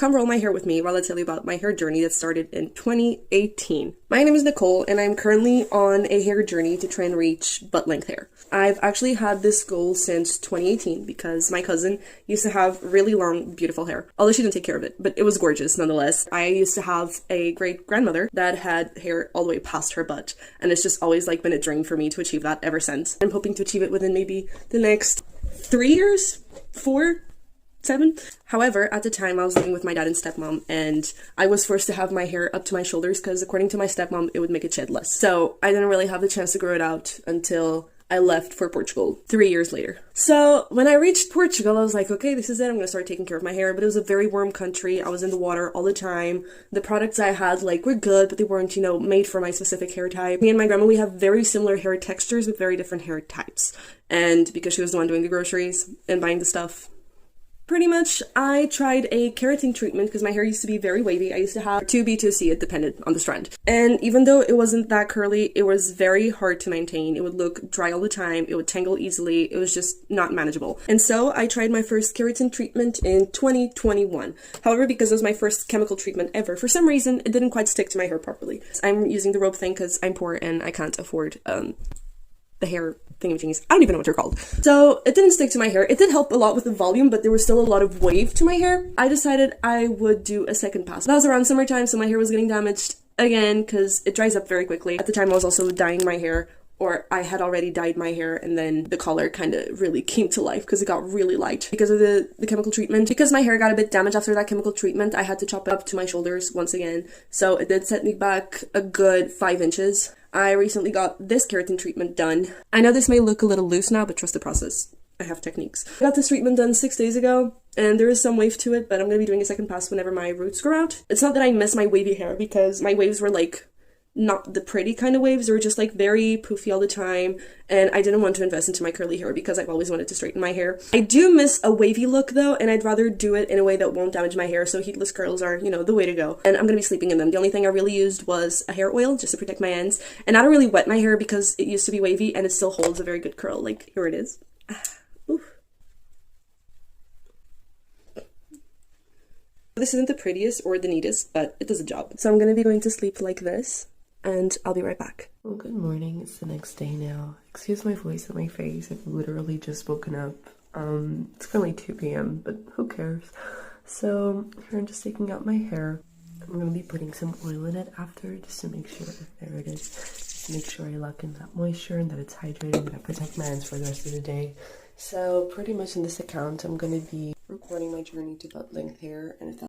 come roll my hair with me while I tell you about my hair journey that started in 2018. My name is Nicole and I'm currently on a hair journey to try and reach butt length hair. I've actually had this goal since 2018 because my cousin used to have really long, beautiful hair, although she didn't take care of it, but it was gorgeous nonetheless. I used to have a great grandmother that had hair all the way past her butt, and it's just always like been a dream for me to achieve that ever since. I'm hoping to achieve it within maybe the next 3 years, 4, 7. However, at the time I was living with my dad and stepmom, and I was forced to have my hair up to my shoulders because according to my stepmom it would make it shed less. So I didn't really have the chance to grow it out until I left for Portugal 3 years later. So when I reached Portugal, I was like, okay, this is it. I'm gonna start taking care of my hair. But it was a very warm country. I was in the water all the time. The products I had were good, but they weren't, made for my specific hair type. Me and my grandma, we have very similar hair textures with very different hair types. And because she was the one doing the groceries and buying the stuff, pretty much, I tried a keratin treatment because my hair used to be very wavy. I used to have 2B to C, it depended on the strand. And even though it wasn't that curly, it was very hard to maintain. It would look dry all the time. It would tangle easily. It was just not manageable. And so I tried my first keratin treatment in 2021. However, because it was my first chemical treatment ever, for some reason, it didn't quite stick to my hair properly. I'm using the rope thing because I'm poor and I can't afford the hair thingamajiggies. I don't even know what they're called. So it didn't stick to my hair. It did help a lot with the volume, but there was still a lot of wave to my hair. I decided I would do a second pass. That was around summertime, so my hair was getting damaged again because it dries up very quickly. At the time I was also dyeing my hair, or I had already dyed my hair, and then the color kind of really came to life because it got really light because of the chemical treatment. Because my hair got a bit damaged after that chemical treatment, I had to chop it up to my shoulders once again. So it did set me back a good 5 inches. I recently got this keratin treatment done. I know this may look a little loose now, but trust the process. I have techniques. I got this treatment done 6 days ago, and there is some wave to it, but I'm going to be doing a second pass whenever my roots grow out. It's not that I miss my wavy hair, because my waves were not the pretty kind of waves. They were just very poofy all the time, and I didn't want to invest into my curly hair because I've always wanted to straighten my hair. I do miss a wavy look though, and I'd rather do it in a way that won't damage my hair, so heatless curls are, the way to go. And I'm gonna be sleeping in them. The only thing I really used was a hair oil just to protect my ends, and I don't really wet my hair because it used to be wavy and it still holds a very good curl. Here it is. Oof. This isn't the prettiest or the neatest, but it does the job. So I'm gonna be going to sleep like this, and I'll be right back. Well, good morning. It's the next day now. Excuse my voice and my face. I've literally just woken up. It's currently 2 p.m., but who cares? So here I'm just taking out my hair. I'm going to be putting some oil in it after just to make sure, there it is, just to make sure I lock in that moisture and that it's hydrated and that I protect my ends for the rest of the day. So pretty much in this account, I'm going to be recording my journey to butt length hair, and if that